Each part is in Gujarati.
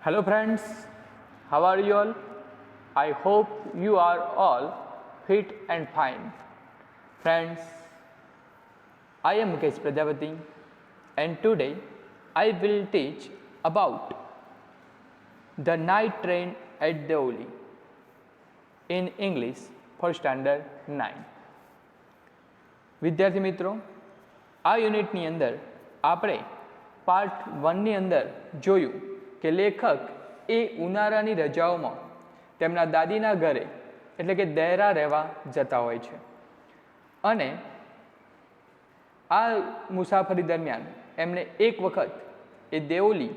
Hello, friends. How are you all? I hope you are all fit and fine. Friends, I am Mukesh Prajapati, and today I will teach about the night train at Deoli in English for standard 9. વિદ્યાર્થી મિત્રો, આ યુનિટની અંદર આપણે પાર્ટ 1ની અંદર જોયું કે લેખક એ ઉનાળાની રજાઓમાં તેમના દાદીના ઘરે એટલે કે દહેરા રહેવા જતા હોય છે અને આ મુસાફરી દરમિયાન એમને એક વખત એ દેવલી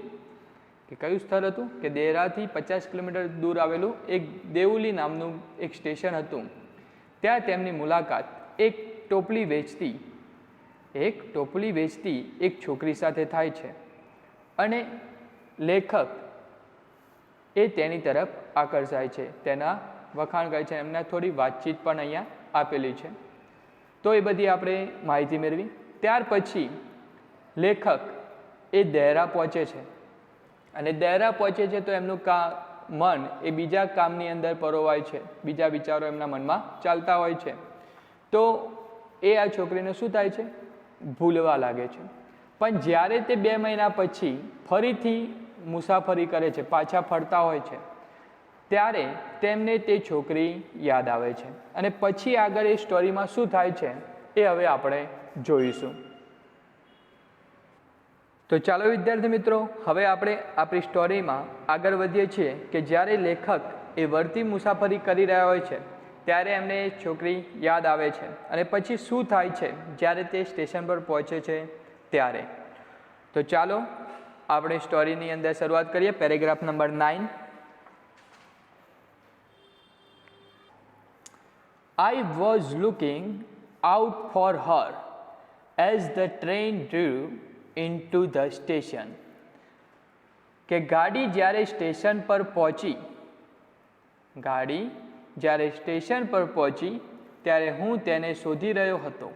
કે કયું સ્થળ હતું કે દહેરાથી 50 કિલોમીટર દૂર આવેલું એક દેવલી નામનું એક સ્ટેશન હતું. ત્યાં તેમની મુલાકાત એક ટોપલી વેચતી એક છોકરી સાથે થાય છે અને લેખક એ તેની તરફ આકર્ષાય છે, તેના વખાણ કરે છે, એમને થોડી વાતચીત પણ અહીંયા આપેલી છે. તો એ બધી આપણે માહિતી મેળવી. ત્યાર પછી લેખક એ દહેરા પહોંચે છે અને દહેરા પહોંચે છે તો એમનું મન એ બીજા કામની અંદર પરોવાય છે, બીજા વિચારો એમના મનમાં ચાલતા હોય છે. તો એ આ છોકરીને શું થાય છે, ભૂલવા લાગે છે. પણ જ્યારે તે 2 મહિના પછી ફરીથી મુસાફરી કરે છે, પાછા ફરતા હોય છે, ત્યારે તેમને તે છોકરી યાદ આવે છે અને પછી આગળ એ સ્ટોરીમાં શું થાય છે એ હવે આપણે જોઈશું. તો ચાલો વિદ્યાર્થી મિત્રો, હવે આપણે આપણી સ્ટોરીમાં આગળ વધીએ છીએ કે જ્યારે લેખક એ વળતી મુસાફરી કરી રહ્યા હોય છે ત્યારે એમને છોકરી યાદ આવે છે અને પછી શું થાય છે જ્યારે તે સ્ટેશન પર પહોંચે છે ત્યારે. તો ચાલો આપણે સ્ટોરીની અંદર શરૂઆત કરીએ. Paragraph number 9. I was looking out for her as the train drew into the station. કે ગાડી જ્યારે સ્ટેશન પર પહોંચી ત્યારે હું તેને શોધી રહ્યો હતો.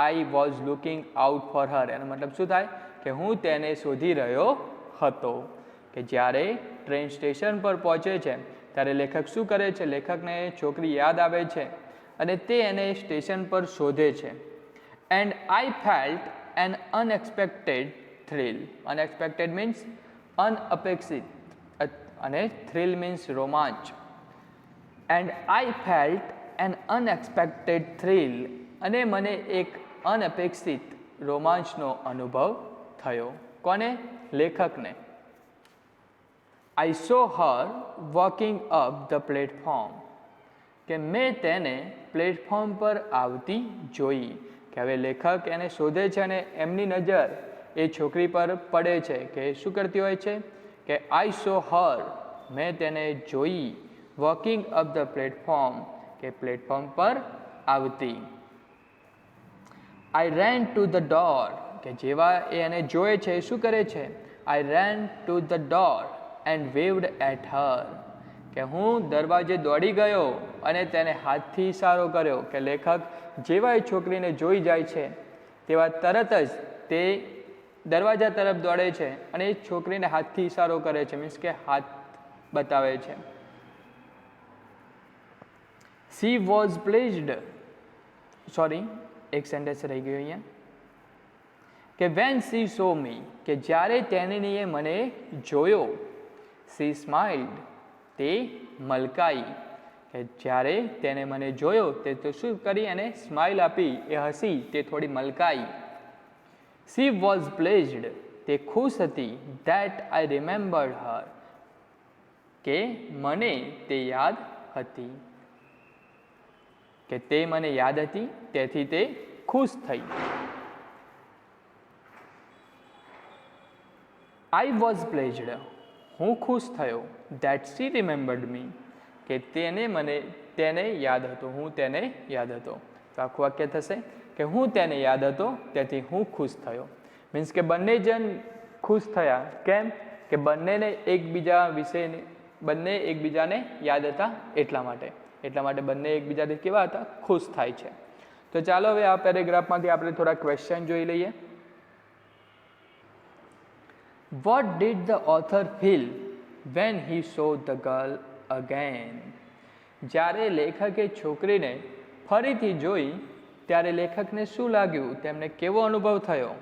I was looking out for her એનો મતલબ શું થાય કે હું તેને શોધી રહ્યો હતો. કે જ્યારે ટ્રેન સ્ટેશન પર પહોંચે છે ત્યારે લેખક શું કરે છે, લેખકને છોકરી યાદ આવે છે અને તે એને સ્ટેશન પર શોધે છે. And I felt an unexpected thrill. Unexpected means અનઅપેક્ષિત અને થ્રિલ મીન્સ રોમાંચ. And I felt an unexpected thrill અને મને એક અનઅપેક્ષિત રોમાંચનો અનુભવ થયો. કોને? લેખકને. I saw her walking up the platform. કે મેં તેને પ્લેટફોર્મ પર આવતી જોઈ. કે હવે લેખક એને શોધે છે અને એમની નજર એ છોકરી પર પડે છે કે શું કરતી હોય છે કે આઈ સો હર, મેં તેને જોઈ, વોકિંગ અપ ધ પ્લેટફોર્મ કે પ્લેટફોર્મ પર આવતી. I ran to the door. કે જેવા એ એને જોયે છે શું કરે છે, I ran to the door and waved at her. કે હું દરવાજે દોડી ગયો અને તેને હાથથી ઇશારો કર્યો. કે લેખક જેવા એ છોકરીને જોઈ જાય છે તેવા તરત જ તે દરવાજા તરફ દોડે છે અને એ છોકરીને હાથથી ઇશારો કરે છે, મીન્સ કે હાથ બતાવે છે. She was pleased. એક સેન્ટેન્સ રહી ગયો અહીંયા. કે when she saw me, કે જ્યારે તેણીએ મને જોયો. she smiled, તે મલકાઈ. કે જ્યારે તેને મને જોયો તે તો શું કરી, એને સ્માઇલ આપી, એ હસી, તે થોડી મલકાઈ. she was pleased, તે ખુશ હતી. that I remembered her, કે મને તે યાદ હતી. કે તે મને યાદ હતી તેથી તે ખુશ થઈ. I was pleased, હું ખુશ થયો. that she remembered me, કે તેને યાદ હતો, હું તેને યાદ હતો. તો આખું વાક્ય થશે કે હું તેને યાદ હતો તેથી હું ખુશ થયો. મીન્સ કે બંને જણ ખુશ થયા. કેમ? કે બંને એકબીજાને યાદ હતા એટલા માટે બંને એકબીજાથી કેવા હતા, ખુશ થાય છે. તો ચાલો હવે આ પેરેગ્રાફમાંથી આપણે થોડા ક્વેશ્ચન જોઈ લઈએ. What did the author feel when he saw the girl again. જ્યારે લેખકે છોકરીને ફરીથી જોઈ ત્યારે લેખકને શું લાગ્યું, તેમને કેવો અનુભવ થયો?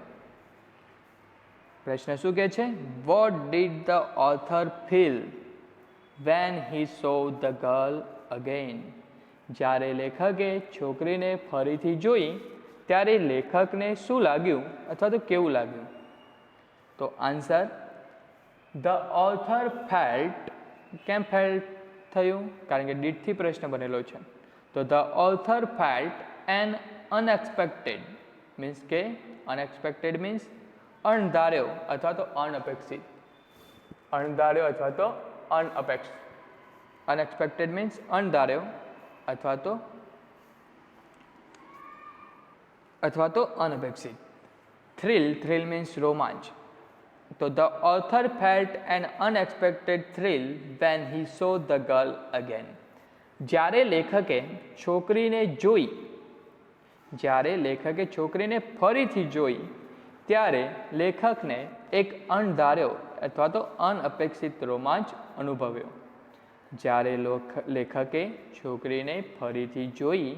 પ્રશ્ન શું કહે છે? What did the author feel when he saw the girl again. જ્યારે લેખકે છોકરીને ફરીથી જોઈ ત્યારે લેખકને શું લાગ્યું અથવા તો કેવું લાગ્યું? તો આન્સર ધ ઓથર ફેલ્ટ. કેમ ફેલ્ટ થયું? કારણ કે ડીડથી પ્રશ્ન બનેલો છે. તો the author felt an unexpected means કે અનએક્સપેક્ટેડ મીન્સ અણધાર્યો અથવા તો અનઅપેક્ષિત. અણધાર્યો અથવા તો અનઅપેક્ષિત. અનએક્સપેક્ટેડ મીન્સ અણધાર્યો અથવા તો અનઅપેક્ષિત. થ્રિલ મીન્સ રોમાંચ. તો the author felt an unexpected thrill when he saw the girl again. જ્યારે લેખકે છોકરીને ફરીથી જોઈ ત્યારે લેખકને એક અણધાર્યો અથવા તો અનઅપેક્ષિત રોમાંચ અનુભવ્યો. જ્યારે લેખકે છોકરીને ફરીથી જોઈ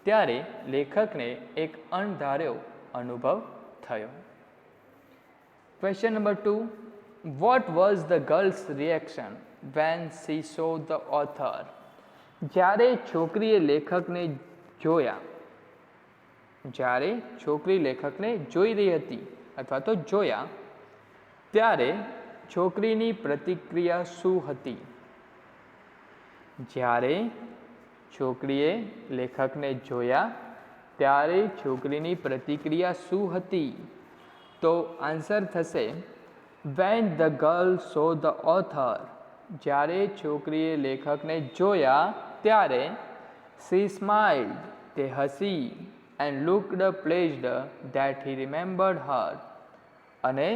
ત્યારે લેખકને એક અણધાર્યો અનુભવ થયો. Question number 2. What was the girl's reaction when she saw the author. જ્યારે છોકરી લેખકને જોઈ રહી હતી અથવા તો જોયા ત્યારે છોકરીની પ્રતિક્રિયા શું હતી? જ્યારે છોકરીએ લેખકને જોયા ત્યારે છોકરીની પ્રતિક્રિયા શું હતી? તો આન્સર થશે when the girl saw the author. જ્યારે છોકરીએ લેખકને જોયા ત્યારે શી સ્માઇલ્ડ, તે હસી, એન્ડ લુક્ડ પ્લેઝડ ધેટ હી રિમેમ્બર્ડ હર. અને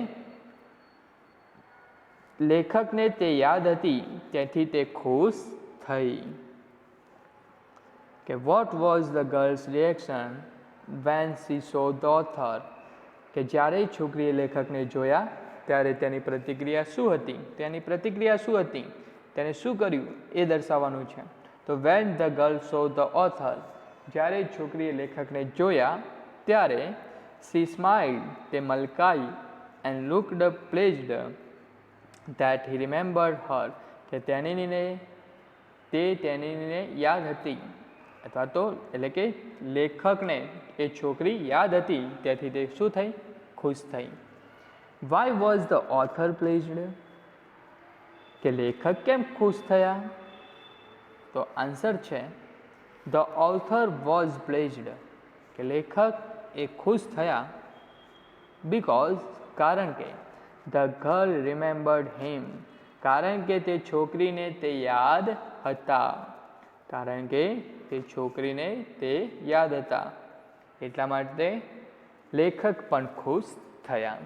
લેખકને તે યાદ હતી તેથી તે ખુશ થઈ. કે what was the girl's reaction when she saw the author. કે જ્યારે છોકરીએ લેખકને જોયા ત્યારે તેની પ્રતિક્રિયા શું હતી? તેને શું કર્યું એ દર્શાવવાનું છે. તો when the girl saw the author. જ્યારે છોકરીએ લેખકને જોયા ત્યારે શી સ્માઇલ્ડ, તે મલકાઈ, એન્ડ લુક્ડ પ્લેઝડ ધેટ હી રિમેમ્બર્ડ હર. કે તેણીને યાદ હતી અથવા તો એટલે કે લેખકને એ છોકરી યાદ હતી તેથી તે શું થઈ? ખુશ થઈ. Why was the author pleased. કે લેખક કેમ ખુશ થયા? તો આન્સર છે ધ ઓથર વોઝ પ્લેઝડ. કે લેખક એ ખુશ થયા બીકોઝ કારણ કે ધ ગર્લ રિમેમ્બર્ડ હિમ. કારણ કે તે છોકરીને તે યાદ હતા. એટલા માટે લેખક પણ ખુશ થયા.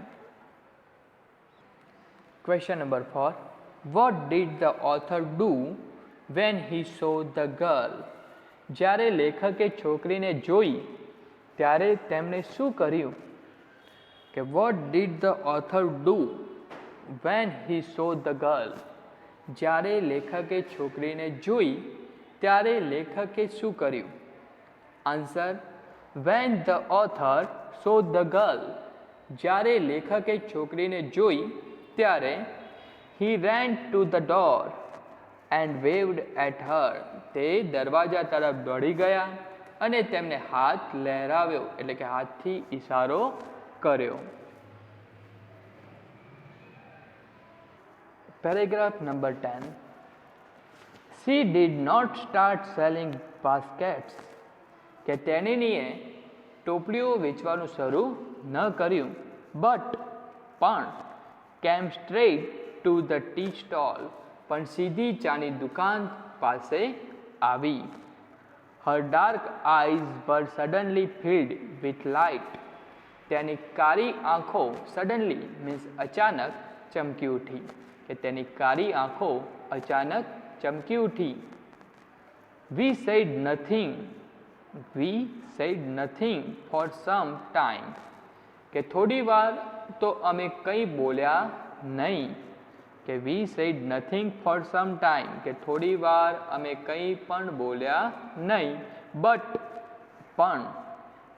Question number 4. What did the author do when he saw the girl. જ્યારે લેખકે છોકરીને જોઈ ત્યારે તેમણે શું કર્યું? કે what did the author do when he saw the girl. જ્યારે લેખકે છોકરીને જોઈ ત્યારે લેખકે શું કર્યું? Answer when the author saw the girl. જ્યારે લેખકે છોકરીને જોઈ ત્યારે he ran to the door and waved at her. તે દરવાજા તરફ દોડી ગયા અને તેમને હાથ લહેરાવ્યો એટલે કે હાથથી ઈશારો કર્યો. Paragraph number 10. She did not start selling baskets. કે તેણીએ ટોપલીઓ વેચવાનું શરૂ ન કર્યું. પણ came straight to the tea stall. પણ સીધી ચાની દુકાન પાસે આવી. Her dark eyes were suddenly filled with light. તેની કાળી આંખો સડનલી મીન્સ અચાનક ચમકી ઉઠી. કે તેની કાળી આંખો અચાનક ચમકી ઉઠી. We said nothing for some time. કે થોડી વાર તો અમે કંઈ બોલ્યા નહીં. કે કે we said nothing for some time, કે થોડી વાર અમે કંઈ પણ બોલ્યા નહીં. પણ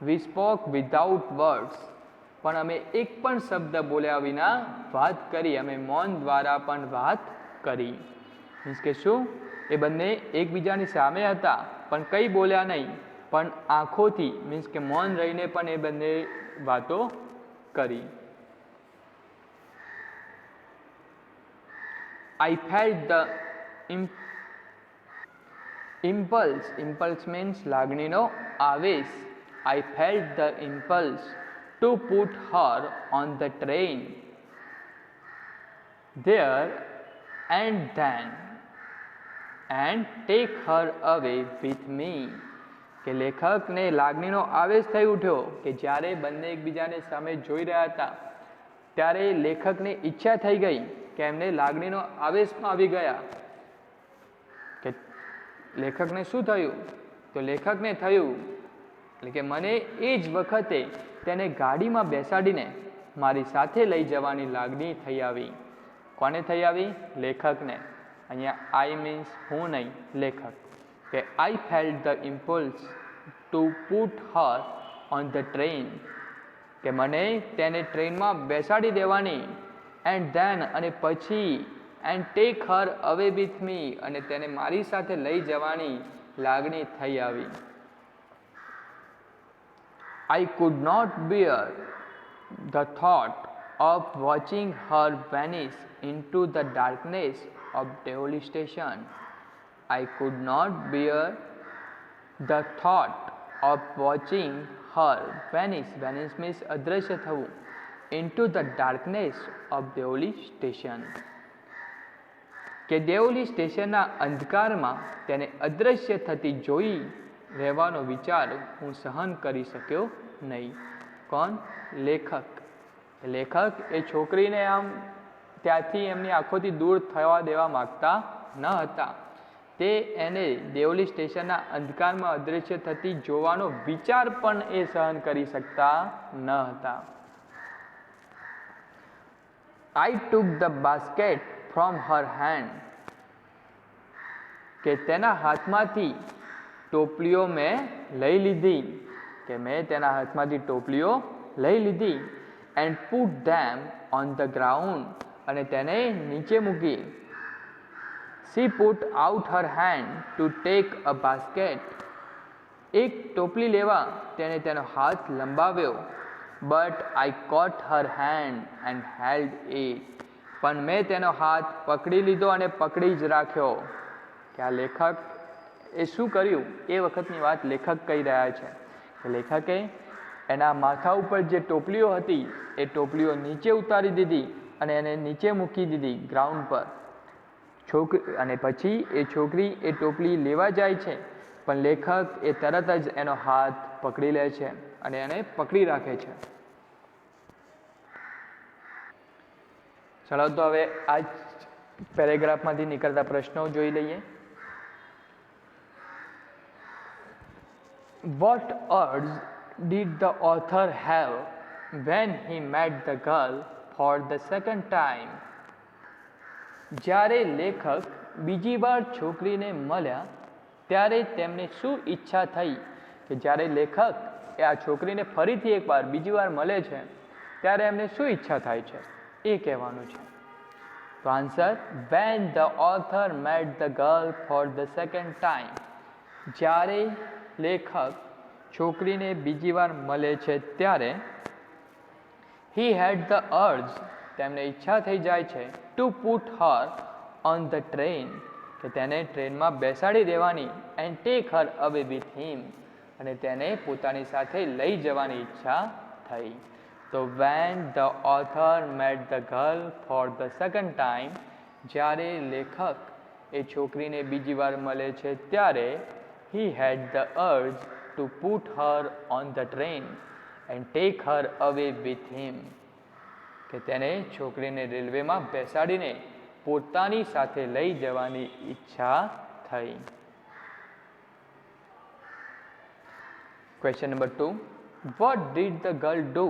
વી સ્પોક વિધાઉટ વર્ડ્સ, પણ અમે એક પણ શબ્દ બોલ્યા વિના વાત કરી, અમે મૌન દ્વારા પણ વાત કરી. મીન્સ કે શું, એ બંને એકબીજાની સામે હતા પણ કંઈ બોલ્યા નહીં, પણ આંખોથી મીન્સ કે મૌન રહીને પણ એ બંને વાતો કરી. I felt the impulse means લાગણીનો Avesh. I felt the impulse to put her on the train there and then and take her away with me. કે લેખકને લાગણીનો આવેશ થઈ ઉઠ્યો કે જ્યારે બંને એકબીજાને સામે જોઈ રહ્યા હતા ત્યારે લેખકને ઈચ્છા થઈ ગઈ કે એમને લાગણીનો આવેશમાં આવી ગયા. કે લેખકને શું થયું, તો લેખકને થયું એટલે કે મને એ જ વખતે તેને ગાડીમાં બેસાડીને મારી સાથે લઈ જવાની લાગણી થઈ આવી. કોને થઈ આવી? લેખકને. અહીંયા આઈ મીન્સ હું નહીં, લેખક. કે આઈ felt the impulse two put Har on the train, કે મને તેને ટ્રેનમાં બેસાડી દેવાની, એન્ડ ધેન અને પછી, એન્ડ ટેક હર અવે વિથ મી, અને તેને મારી સાથે લઈ જવાની લાગણી થઈ આવી. I could not bear the thought of watching her vanish into the darkness of Deoli station. I could not bear the thought of watching her vanish. Vanish means અદ્રશ્ય થવું. Into the darkness of Deoli station. કે દેવલી સ્ટેશનના અંધકારમાં તેને અદ્રશ્ય થતી જોઈ રહેવાનો વિચાર હું સહન કરી શક્યો નહીં. કોણ? લેખક. લેખક એ છોકરીને આમ ત્યાંથી એમની આંખોથી દૂર થવા દેવા માગતા ન હતા. તે એને દેવલી સ્ટેશનના અંધકારમાં અદૃશ્ય થતી જોવાનો વિચાર પણ એ સહન કરી શકતા ન હતા. I took the basket from her hand. કે તેના હાથમાંથી ટોપલીઓ મેં લઈ લીધી, કે મેં તેના હાથમાંથી ટોપલીઓ લઈ લીધી. And put them on the ground, અને તેને નીચે મૂકી. She put out her hand to take a basket. એક ટોપલી લેવા તેણે તેનો હાથ લંબાવ્યો. But I caught her hand and held it. પણ મેં તેનો હાથ પકડી લીધો અને પકડી જ રાખ્યો. કે આ લેખક એ શું કર્યું એ વખતની વાત લેખક કહી રહ્યા છે. લેખકે એના માથા ઉપર જે ટોપલીઓ હતી એ ટોપલીઓ નીચે ઉતારી દીધી અને એને નીચે મૂકી દીધી ગ્રાઉન્ડ પર. અને પછી એ છોકરી એ ટોપલી લેવા જાય છે, પણ લેખક એ તરત જ એનો હાથ પકડી લે છે અને એને પકડી રાખે છે. ચાલો તો હવે આ જ પેરેગ્રાફમાંથી નીકળતા પ્રશ્નો જોઈ લઈએ. What urge did the author have when he met the girl for the second time? જ્યારે લેખક બીજી વાર છોકરીને મળ્યા ત્યારે તેમને શું ઈચ્છા થઈ? કે જ્યારે લેખક એ આ છોકરીને ફરીથી એકવાર બીજી વાર મળે છે ત્યારે એમને શું ઈચ્છા થાય છે એ કહેવાનું છે. તો answer, when the author met the girl for the second time. જ્યારે લેખક છોકરીને બીજી વાર મળે છે ત્યારે he had the urge, તેમને ઈચ્છા થઈ જાય છે, to put her on the train, કે તેને ટ્રેનમાં બેસાડી દેવાની, and take her away with him, અને તેને પોતાની સાથે લઈ જવાની ઈચ્છા થઈ. તો when the author met the girl for the second time, જ્યારે લેખક એ છોકરીને બીજી વાર મળે છે ત્યારે he had the urge to put her on the train and take her away with him, કે તેને છોકરીને રેલવેમાં બેસાડીને પોતાની સાથે લઈ જવાની ઈચ્છા થઈ. Question number 2. What did the girl do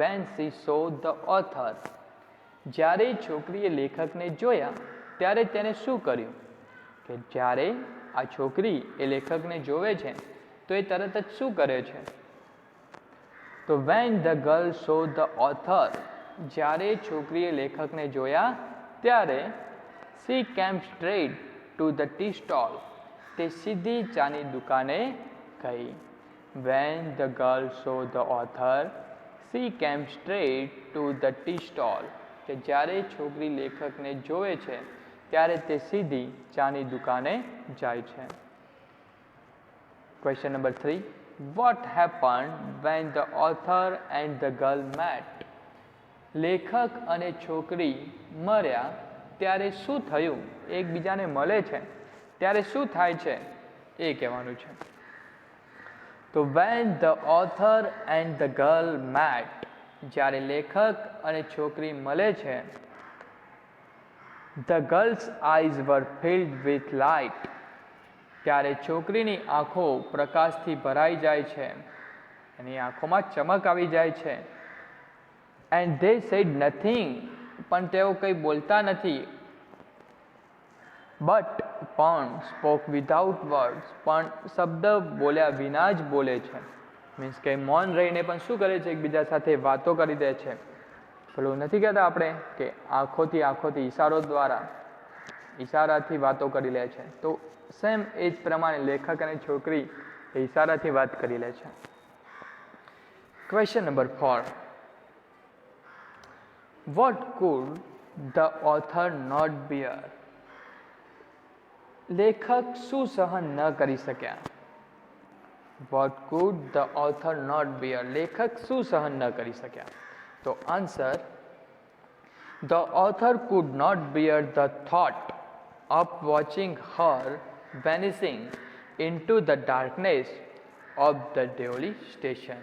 when she saw the author? જ્યારે છોકરીએ લેખકને જોયા ત્યારે તેને શું કર્યું? કે જ્યારે આ છોકરી એ લેખકને જોવે છે તો એ તરત જ શું કરે છે? તો when the girl saw the author, જ્યારે છોકરીએ લેખકને જોયા ત્યારે she came straight to the tea stall, તે સીધી ચાની દુકાને ગઈ. When the girl saw the author, she came straight to the tea stall, કે જ્યારે છોકરી લેખકને જોવે છે ત્યારે તે સીધી ચાની દુકાને જાય છે. Question number 3. What happened when the author and the girl met? લેખક અને છોકરી મળ્યા ત્યારે શું થયું? એકબીજાને મળે છે ત્યારે શું થાય છે એ કહેવાનું છે. તો when the author and the girl met, જ્યારે લેખક અને છોકરી મળે છે, the girl's eyes were filled with light, ત્યારે છોકરીની આંખો પ્રકાશથી ભરાઈ જાય છે, એની આંખોમાં ચમક આવી જાય છે. and they said nothing, પણ તેઓ કંઈ બોલતા નથી. but પણ spoke without words, પણ શબ્દ બોલ્યા વિના જ બોલે છે. મીન્સ કે મૌન રહીને પણ શું કરે છે? એકબીજા સાથે વાતો કરી દે છે. પેલું નથી કહેતા આપણે કે આંખોથી ઈશારાથી વાતો કરી લે છે. તો સેમ એ જ પ્રમાણે લેખક અને છોકરી એ ઈશારાથી વાત કરી લે છે. Question number 4. What could the author not bear? લેખક શું સહન ન કરી શક્યા? What could the author not bear? લેખક શું સહન ન કરી શક્યા? તો answer, the author could not bear the thought of watching her vanishing into the darkness of the Devoli station.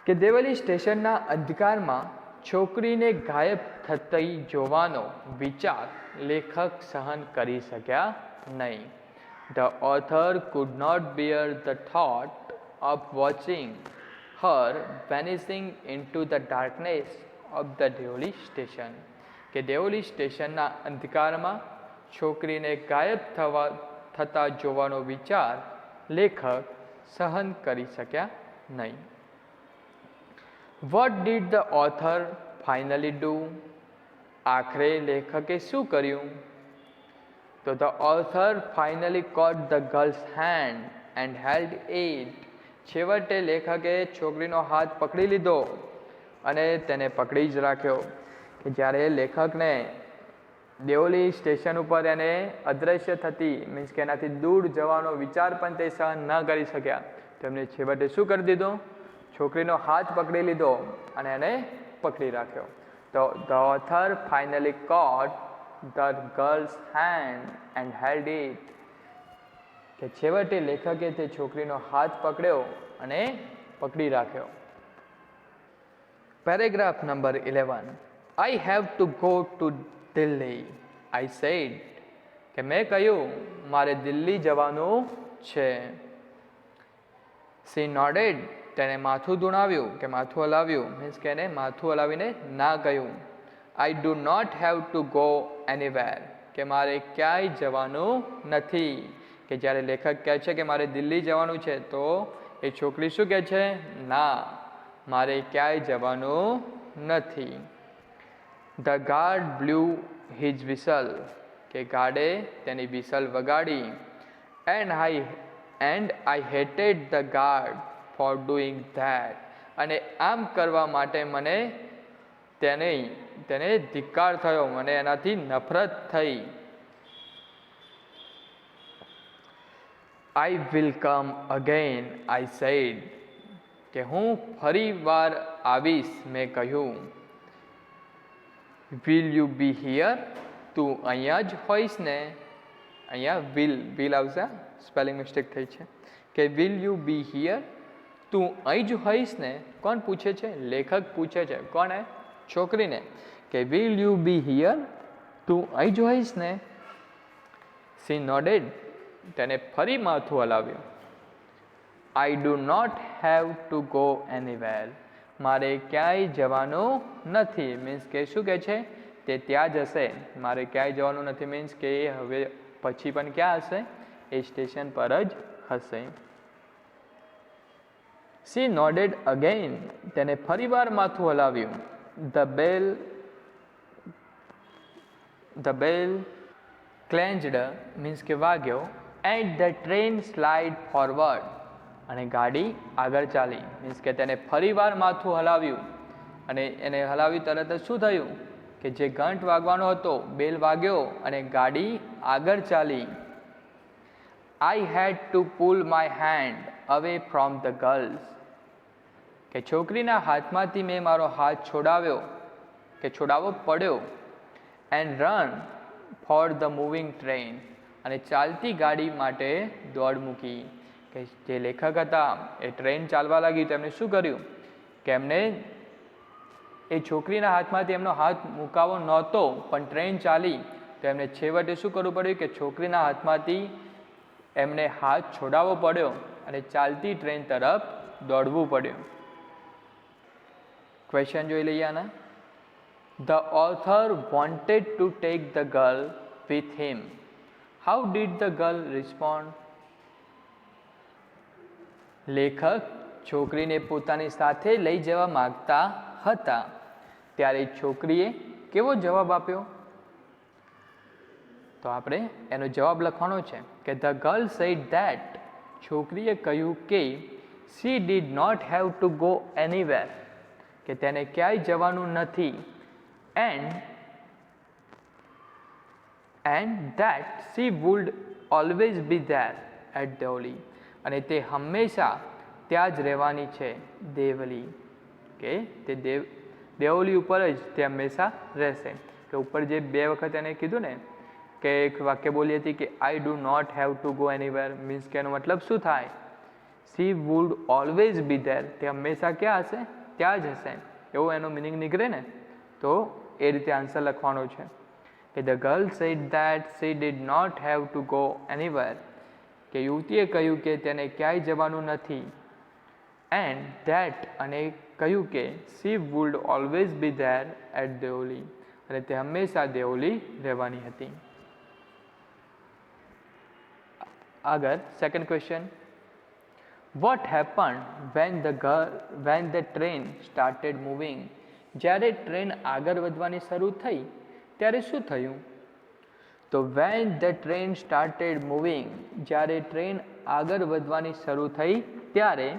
કે દેવલી સ્ટેશનના અંધકારમાં છોકરીને ગાયબ થતી જોવાનો વિચાર લેખક સહન કરી શક્યા નહીં. The author could not bear the thought of watching her vanishing into the darkness of the Devoli station. કે દેવલી સ્ટેશનના અંધકારમાં છોકરીને ગાયબ થતા જોવાનો વિચાર લેખક સહન કરી શક્યા નહીં. What did the author finally do? આખરે લેખકે શું કર્યું? તો the author finally caught the girl's hand and held it. છેવટે લેખકે છોકરીનો હાથ પકડી લીધો અને તેને પકડી જ રાખ્યો. કે જ્યારે લેખકને દેવલી સ્ટેશન ઉપર એને અદ્રશ્ય થતી મીન્સ કે એનાથી દૂર જવાનો વિચાર પણ તે સહન ન કરી શક્યા, તો એમને છેવટે શું કરી દીધું? છોકરીનો હાથ પકડી લીધો અને એને પકડી રાખ્યો. તો the author finally caught the girl's hand and held it. કે છેવટે લેખકે તે છોકરીનો હાથ પકડ્યો અને પકડી રાખ્યો. Paragraph number 11. I have to go to Delhi, I said. કે મેં કહ્યું મારે દિલ્હી જવાનું છે. She nodded. તેણે માથું ધુણાવ્યું કે માથું હલાવ્યું, મીન્સ કે એને માથું હલાવીને ના કહ્યું. I do not have to go anywhere. કે મારે ક્યાંય જવાનું નથી. કે જ્યારે લેખક કહે છે કે મારે દિલ્હી જવાનું છે તો એ છોકરી શું કહે છે? ના, મારે ક્યાંય જવાનું નથી. The guard blew his whistle. કે ગાર્ડે તેની વિસલ વગાડી. And I hated the guard for doing that. અને આમ કરવા માટે મને તેને ધિક્કાર થયો, મને એનાથી નફરત થઈ. I will come again, I said. કે હું ફરી વાર આવીશ, મેં કહ્યું. Will you be here? તું અહીંયા જ હોઈશ ને? અહીંયા will આવશે, સ્પેલિંગ મિસ્ટેક થઈ છે. કે will you be here? તું અહીં જ હોઈશ ને? કોણ પૂછે છે? લેખક પૂછે છે. કોને? છોકરીને. કે will you be here? તું અહીં જ હોઈશ ને? She nodded. તેને ફરી માથું હલાવ્યું. I do not have to go anywhere. મારે ક્યાંય જવાનું નથી. મીન્સ કે શું કહે છે, તે ત્યાં જ હશે. મારે ક્યાંય જવાનું નથી મીન્સ કે એ હવે પછી પણ ક્યાં હશે, એ સ્ટેશન પર જ હશે. She nodded again. તેને ફરીવાર માથું હલાવ્યું. The bell clanged મીન્સ કે વાગ્યો. And the train slid forward. અને ગાડી આગળ ચાલી. મીન્સ કે તેને ફરીવાર માથું હલાવ્યું અને એને હલાવી તરત જ શું થયું કે જે ઘંટ વાગવાનો હતો, બેલ વાગ્યો અને ગાડી આગળ ચાલી. I had to pull my hand away from the girls. કે છોકરીના હાથમાંથી મેં મારો હાથ છોડાવવો પડ્યો. And run for the moving train. અને ચાલતી ગાડી માટે દોડ મૂકી. કે જે લેખક હતા એ ટ્રેન ચાલવા લાગી તો એમણે શું કર્યું કે એમને એ છોકરીના હાથમાંથી એમનો હાથ મુકાવો નહોતો, પણ ટ્રેન ચાલી તો એમને છેવટે શું કરવું પડ્યું કે છોકરીના હાથમાંથી એમને હાથ છોડાવવો પડ્યો અને ચાલતી ટ્રેન તરફ દોડવું પડ્યું. ક્વેશ્ચન જોઈ લઈએ આના. The author wanted to take the girl with him. How did the girl respond? લેખક છોકરીને પોતાની સાથે લઈ જવા માગતા હતા ત્યારે છોકરીએ કેવો જવાબ આપ્યો? તો આપણે એનો જવાબ લખવાનો છે કે the girl said that. છોકરીએ કહ્યું કે she did not have to go anywhere. કે તેને ક્યાંય જવાનું નથી. and that she would always be there at Deoli. અને તે હંમેશા ત્યાં જ રહેવાની છે દેવલી. કે તે દેવલી ઉપર જ તે હંમેશા રહેશે. કે ઉપર જે બે વખત એને કીધું ને કે એક વાક્ય બોલી હતી કે I do not have to go anywhere, means કે એનો મતલબ શું થાય, she would always be there. તે હંમેશા ક્યાં હશે, ત્યાં જ હશે, એવો એનો મિનિંગ નીકળે ને. તો એ રીતે આન્સર લખવાનો છે કે the girl said that she did not have to go anywhere. કે યુવતીએ કહ્યું કે તેને ક્યાંય જવાનું નથી. એન્ડ ધેટ અને કહ્યું કે she would always be there at Deoli. અને તે હંમેશા દેઓલી રહેવાની હતી. આગળ second question. What happen when the train started moving. જ્યારે ટ્રેન આગળ વધવાની શરૂ થઈ ત્યારે શું થયું? તો when the train started moving, જ્યારે ટ્રેન આગળ વધવાની શરૂ થઈ ત્યારે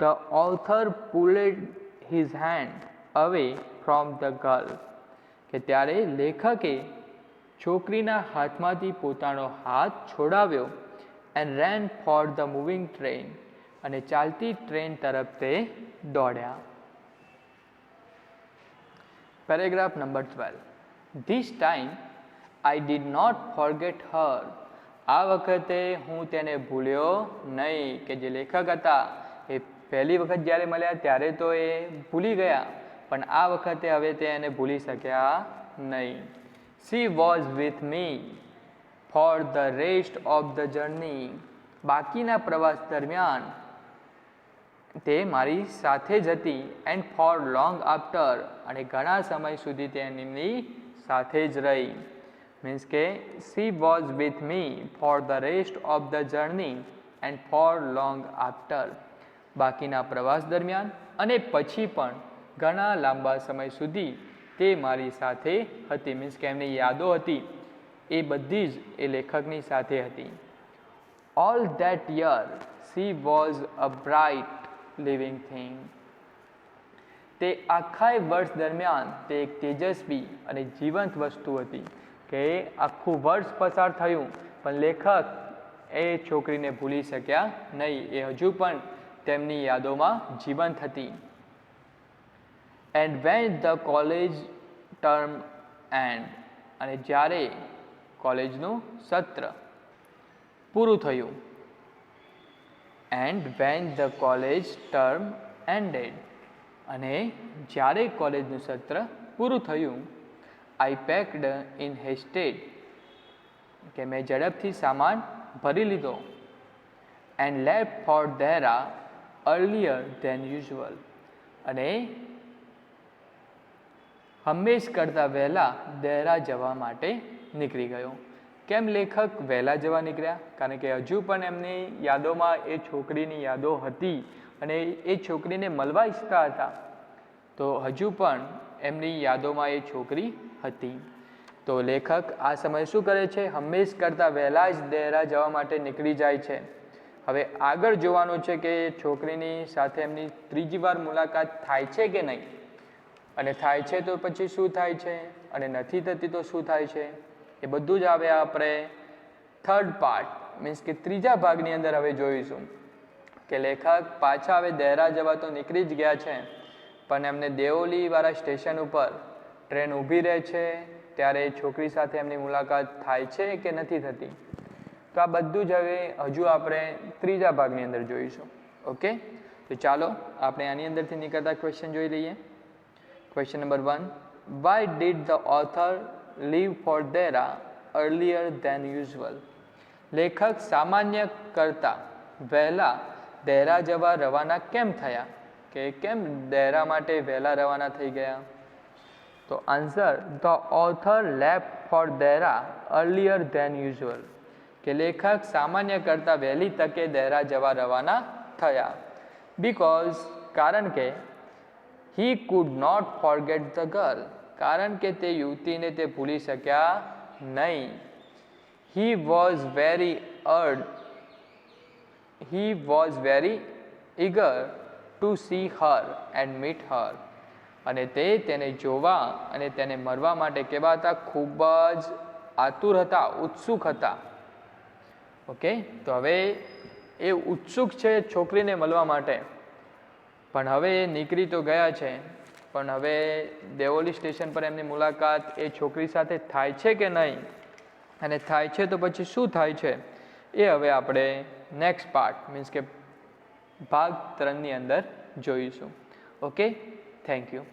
the author pulled his hand away from the girl. કે ત્યારે લેખકે છોકરીના હાથમાંથી પોતાનો હાથ છોડાવ્યો. And ran for the moving train. અને ચાલતી ટ્રેન તરફ તે દોડ્યા. Paragraph number 12. This time I did not forget her. આ વખતે હું તેને ભૂલ્યો નહીં. કે જે લેખક હતા એ પહેલી વખત જ્યારે મળ્યા ત્યારે તો એ ભૂલી ગયા, પણ આ વખતે હવે તે એને ભૂલી શક્યા નહીં. She was with me for the rest of the journey. બાકીના પ્રવાસ દરમિયાન તે મારી સાથે જ હતી. And for long after. અને ઘણા સમય સુધી તે એમની સાથે જ રહી. મીન્સ કે she was with me for the rest of the journey and for long after. બાકીના પ્રવાસ દરમિયાન અને પછી પણ ઘણા લાંબા સમય સુધી તે મારી સાથે હતી. મીન્સ કે એમની યાદો હતી એ બધી જ એ લેખકની સાથે હતી. All that year she was a bright living thing. તે આખા વર્ષ દરમિયાન તે એક તેજસ્વી અને જીવંત વસ્તુ હતી. કે આખું વર્ષ પસાર થયું પણ લેખક એ છોકરીને ભૂલી શક્યા નહીં. એ હજુ પણ તેમની યાદોમાં જીવંત હતી. And when the college term end. અને જ્યારે કોલેજનું સત્ર પૂરું થયું. And when the college term ended. અને જ્યારે કોલેજનું સત્ર પૂરું થયું. I packed in hasted. કે મેં ઝડપથી સામાન ભરી લીધો. And left for Dehra earlier than usual. અને હંમેશ કરતાં વહેલા દહેરા જવા માટે નીકળી ગયો. કેમ લેખક વહેલા જવા નીકળ્યા? કારણ કે હજુ પણ એમની યાદોમાં એ છોકરીની યાદો હતી અને એ છોકરીને મળવા ઈચ્છતા હતા. તો હજુ પણ એમની યાદોમાં એ છોકરી હતી. તો લેખક આ સમયે શું કરે છે? હંમેશ કરતાં વહેલા જ દહેરા જવા માટે નીકળી જાય છે. હવે આગળ જોવાનું છે કે છોકરીની સાથે એમની ત્રીજી વાર મુલાકાત થાય છે કે નહીં, અને થાય છે તો પછી શું થાય છે, અને નથી થતી તો શું થાય છે, એ બધું જ હવે આપણે થર્ડ પાર્ટ મીન્સ કે ત્રીજા ભાગની અંદર હવે જોઈશું કે લેખક પાછા હવે દહેરા જવા તો નીકળી જ ગયા છે, પણ એમને દેવોલીવાળા સ્ટેશન ઉપર ટ્રેન ઊભી રહે છે ત્યારે છોકરી સાથે એમની મુલાકાત થાય છે કે નથી થતી. તો આ બધું જ હવે હજુ આપણે ત્રીજા ભાગની અંદર જોઈશું. ઓકે, તો ચાલો આપણે આની અંદરથી નીકળતા ક્વેશ્ચન જોઈ લઈએ. Question number 1, why did the author leave for Dehra earlier than usual? લેખક સામાન્ય કરતાં વહેલા દહેરા જવા રવાના કેમ થયા, કે કેમ દહેરા માટે વહેલા રવાના થઈ ગયા? તો answer, the author left for Dehra earlier than usual, કે લેખક સામાન્ય કરતાં વહેલી તકે દહેરા જવા રવાના થયા. બીકોઝ, કારણ કે he could not forget the girl, કારણ કે તે યુવતીને તે ભૂલી શક્યા નહીં. He was very eager to see her and meet her, અને તે તેને જોવા અને તેને મળવા માટે કેવા હતા? ખૂબ જ આતુર હતા, ઉત્સુક હતા. ઓકે, તો હવે એ ઉત્સુક છે છોકરીને મળવા માટે, પણ હવે એ નીકળી તો ગયા છે, પણ હવે દેવોલી સ્ટેશન પર એમની મુલાકાત એ છોકરી સાથે થાય છે કે નહીં, અને થાય છે તો પછી શું થાય છે, એ હવે આપણે નેક્સ્ટ પાર્ટ મીન્સ કે ભાગ 3ની અંદર જોઈશું. Okay, thank you.